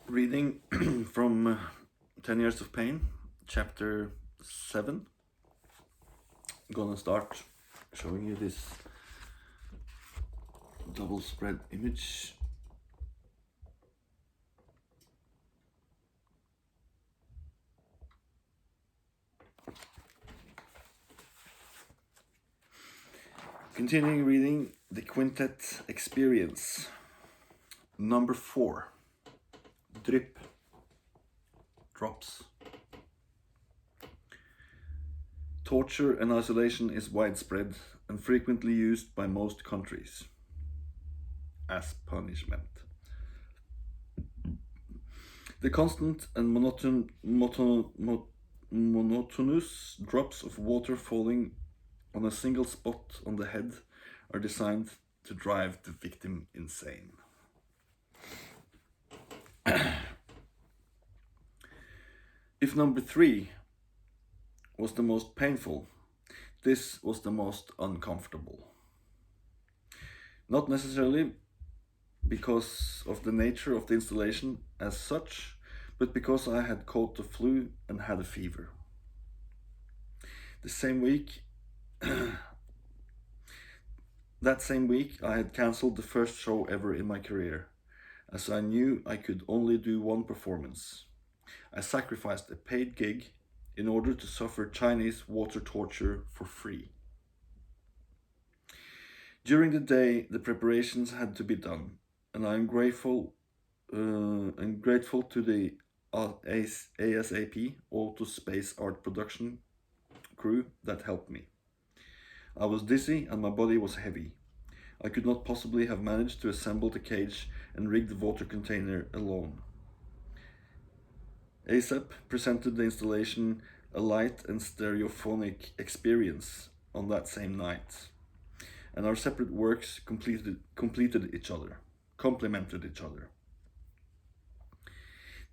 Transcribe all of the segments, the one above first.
Reading from 10 Years of Pain, chapter 7. I'm gonna start showing you this double spread image. Continuing reading the Quintet Experience, number 4. Drip. Drops. Torture and isolation is widespread and frequently used by most countries as punishment. The constant and monotonous drops of water falling on a single spot on the head are designed to drive the victim insane. If number 3 was the most painful, this was the most uncomfortable. Not necessarily because of the nature of the installation as such, but because I had caught the flu and had a fever. That same week, I had cancelled the first show ever in my career, as I knew I could only do one performance. I sacrificed a paid gig in order to suffer Chinese water torture for free. During the day, the preparations had to be done, and I am grateful to the ASAP Auto Space Art production crew that helped me. I was dizzy and my body was heavy. I could not possibly have managed to assemble the cage and rig the water container alone. ASAP presented the installation a light and stereophonic experience on that same night, and our separate works complemented each other.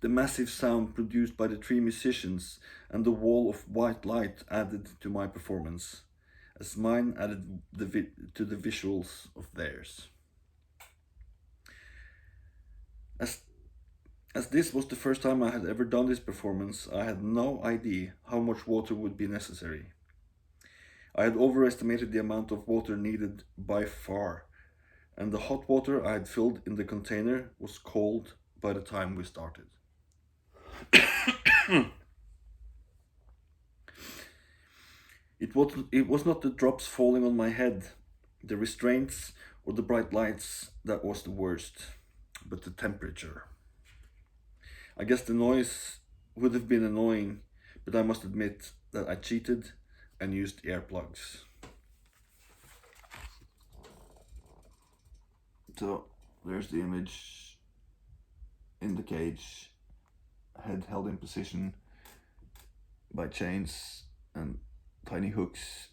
The massive sound produced by the 3 musicians and the wall of white light added to my performance, as mine added to the visuals of theirs. As this was the first time I had ever done this performance, I had no idea how much water would be necessary. I had overestimated the amount of water needed by far, and the hot water I had filled in the container was cold by the time we started. It was not the drops falling on my head, the restraints, or the bright lights that was the worst, but the temperature. I guess the noise would have been annoying, but I must admit that I cheated and used earplugs. So there's the image in the cage, head held in position by chains and tiny hooks.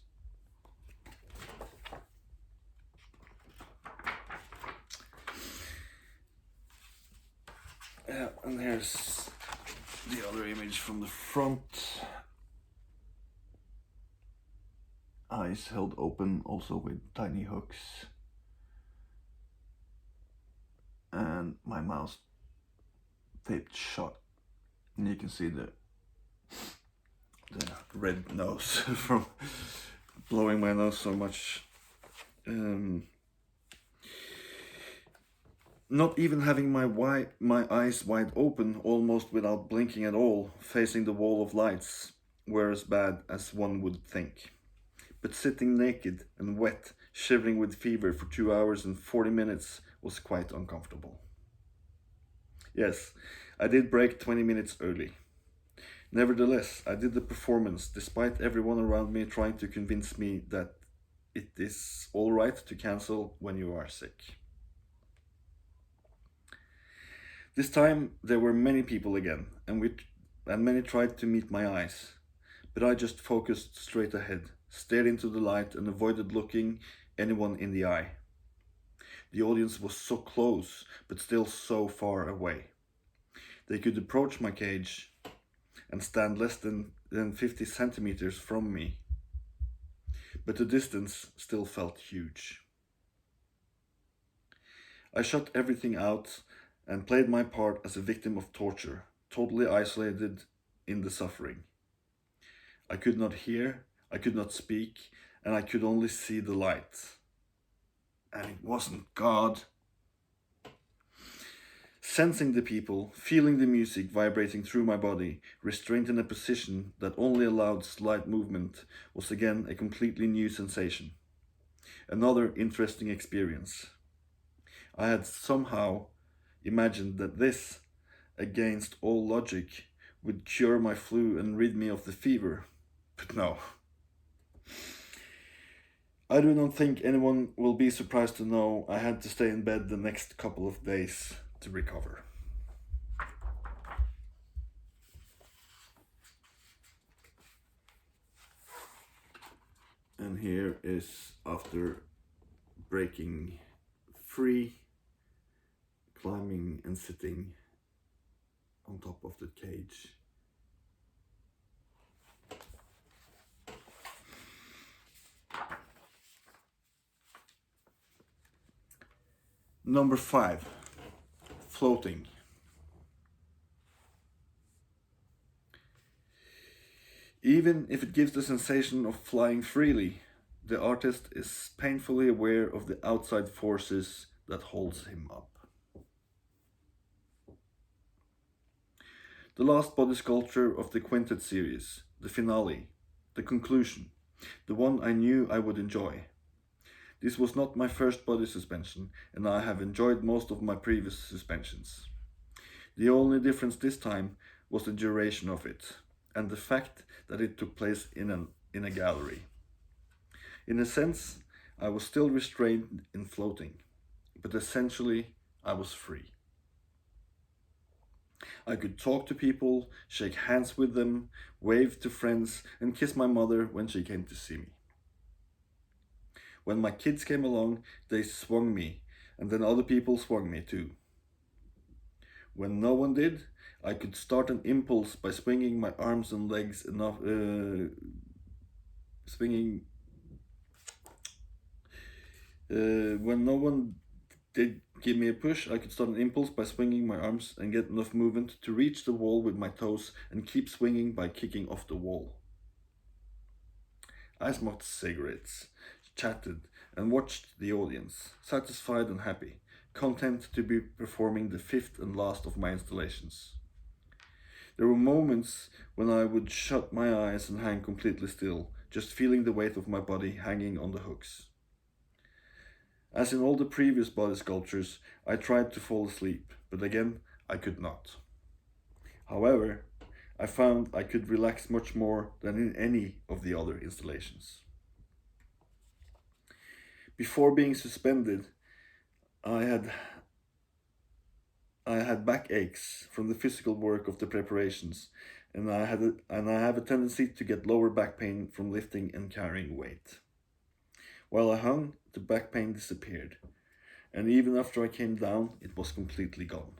Yeah, and here's the other image from the front. Eyes held open, also with tiny hooks. And my mouth taped shut. And you can see the red nose from blowing my nose so much. Not even having my eyes wide open, almost without blinking at all, facing the wall of lights, were as bad as one would think. But sitting naked and wet, shivering with fever for 2 hours and 40 minutes was quite uncomfortable. Yes, I did break 20 minutes early. Nevertheless, I did the performance, despite everyone around me trying to convince me that it is all right to cancel when you are sick. This time there were many people again, and many tried to meet my eyes, but I just focused straight ahead, stared into the light and avoided looking anyone in the eye. The audience was so close, but still so far away. They could approach my cage and stand less than 50 centimeters from me, but the distance still felt huge. I shut everything out and played my part as a victim of torture, totally isolated in the suffering. I could not hear, I could not speak, and I could only see the light. And it wasn't God. Sensing the people, feeling the music vibrating through my body, restrained in a position that only allowed slight movement, was again a completely new sensation. Another interesting experience. I had somehow imagined that this, against all logic, would cure my flu and rid me of the fever. But no. I do not think anyone will be surprised to know I had to stay in bed the next couple of days to recover. And here is after breaking free, climbing and sitting on top of the cage. Number 5, floating. Even if it gives the sensation of flying freely, the artist is painfully aware of the outside forces that holds him up. The last body sculpture of the Quintet series, the finale, the conclusion, the one I knew I would enjoy. This was not my first body suspension, and I have enjoyed most of my previous suspensions. The only difference this time was the duration of it, and the fact that it took place in a gallery. In a sense, I was still restrained in floating, but essentially I was free. I could talk to people, shake hands with them, wave to friends, and kiss my mother when she came to see me. When my kids came along, they swung me, and then other people swung me too. When no one did, I could start an impulse by swinging my arms and legs enough, when no one did give me a push, I could start an impulse by swinging my arms and get enough movement to reach the wall with my toes and keep swinging by kicking off the wall. I smoked cigarettes, chatted, and watched the audience, satisfied and happy, content to be performing the 5th and last of my installations. There were moments when I would shut my eyes and hang completely still, just feeling the weight of my body hanging on the hooks. As in all the previous body sculptures, I tried to fall asleep, but again, I could not. However, I found I could relax much more than in any of the other installations. Before being suspended, I had backaches from the physical work of the preparations, and I have a tendency to get lower back pain from lifting and carrying weight. While I hung, the back pain disappeared, and even after I came down, it was completely gone.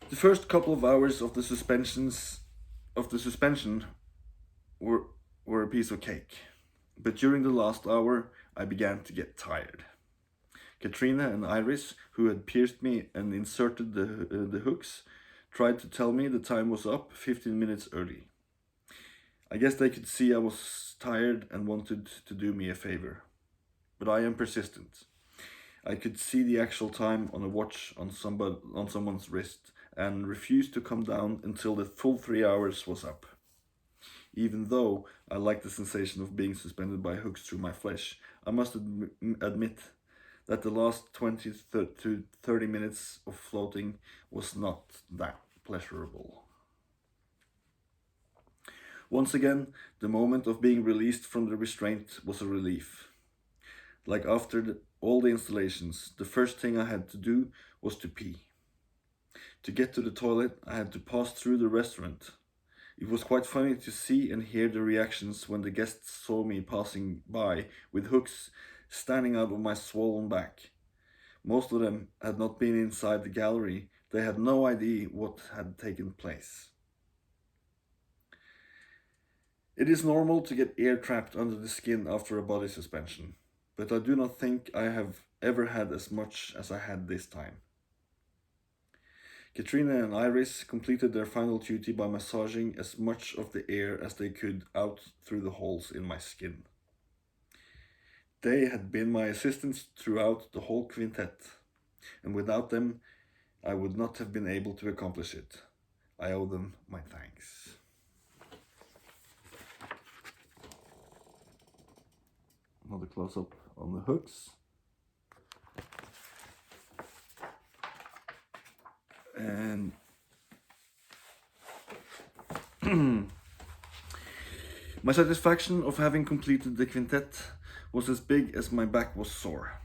The first couple of hours of the suspension were a piece of cake, but during the last hour, I began to get tired. Katrina and Iris, who had pierced me and inserted the hooks, tried to tell me the time was up 15 minutes early. I guess they could see I was tired and wanted to do me a favor. But I am persistent. I could see the actual time on a watch on someone's wrist and refused to come down until the full 3 hours was up. Even though I liked the sensation of being suspended by hooks through my flesh, I must admit that the last 20 to 30 minutes of floating was not that pleasurable. Once again, the moment of being released from the restraint was a relief. Like after all the installations, the first thing I had to do was to pee. To get to the toilet, I had to pass through the restaurant. It was quite funny to see and hear the reactions when the guests saw me passing by with hooks standing out of my swollen back. Most of them had not been inside the gallery They had no idea what had taken place. It is normal to get air trapped under the skin after a body suspension, but I do not think I have ever had as much as I had this time. Katrina and Iris completed their final duty by massaging as much of the air as they could out through the holes in my skin. They had been my assistants throughout the whole quintet, and without them, I would not have been able to accomplish it. I owe them my thanks. Another close-up on the hooks. And my satisfaction of having completed the quintet was as big as my back was sore.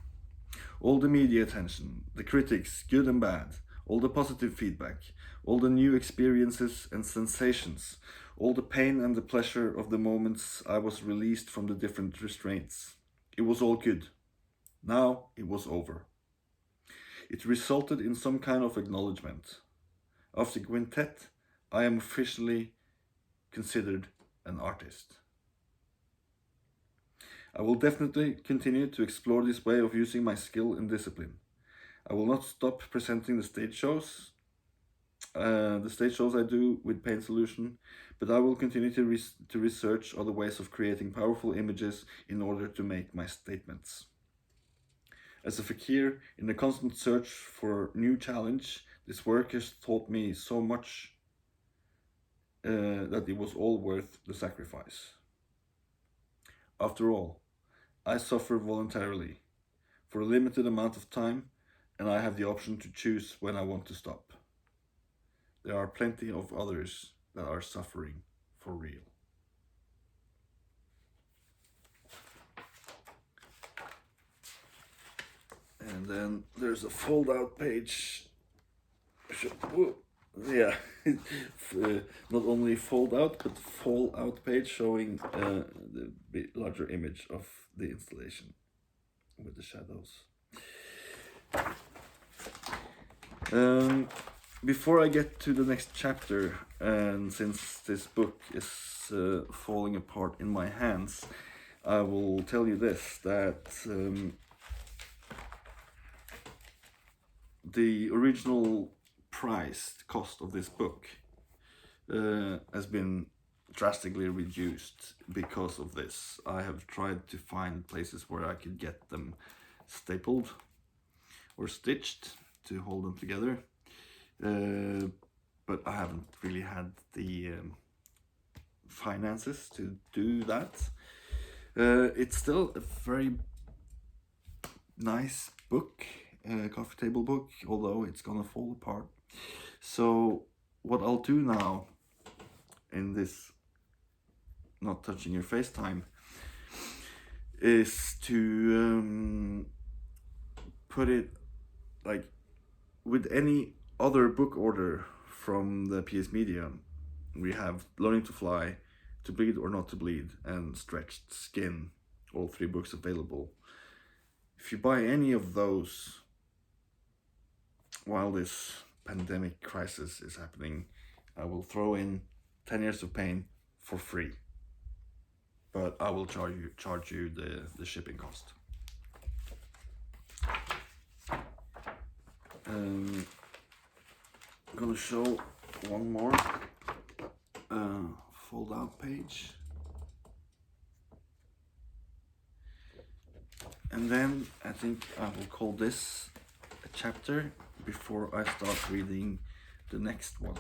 All the media attention, the critics, good and bad, all the positive feedback, all the new experiences and sensations, all the pain and the pleasure of the moments I was released from the different restraints. It was all good. Now it was over. It resulted in some kind of acknowledgement. After quintet, I am officially considered an artist. I will definitely continue to explore this way of using my skill and discipline. I will not stop presenting the stage shows I do with Pain Solution, but I will continue to research other ways of creating powerful images in order to make my statements. As a fakir in a constant search for new challenge, this work has taught me so much that it was all worth the sacrifice. After all, I suffer voluntarily for a limited amount of time, and I have the option to choose when I want to stop. There are plenty of others that are suffering for real. And then there's a fold-out page. Yeah, not only fold-out, but fall-out page showing the larger image of the installation with the shadows. Before I get to the next chapter, and since this book is falling apart in my hands, I will tell you this, that the original cost of this book has been drastically reduced because of this. I have tried to find places where I could get them stapled or stitched to hold them together, but I haven't really had the finances to do that. It's still a very nice book, coffee table book, although it's gonna fall apart. So what I'll do now in this not touching your face time is to put it like with any other book order from the PS Media. We have Learning to Fly, To Bleed or Not to Bleed, and Stretched Skin, all 3 books available. If you buy any of those while this pandemic crisis is happening, I will throw in 10 Years of Pain for free, but I will charge you the shipping cost. I'm gonna show one more fold out page, and then I think I will call this a chapter before I start reading the next one.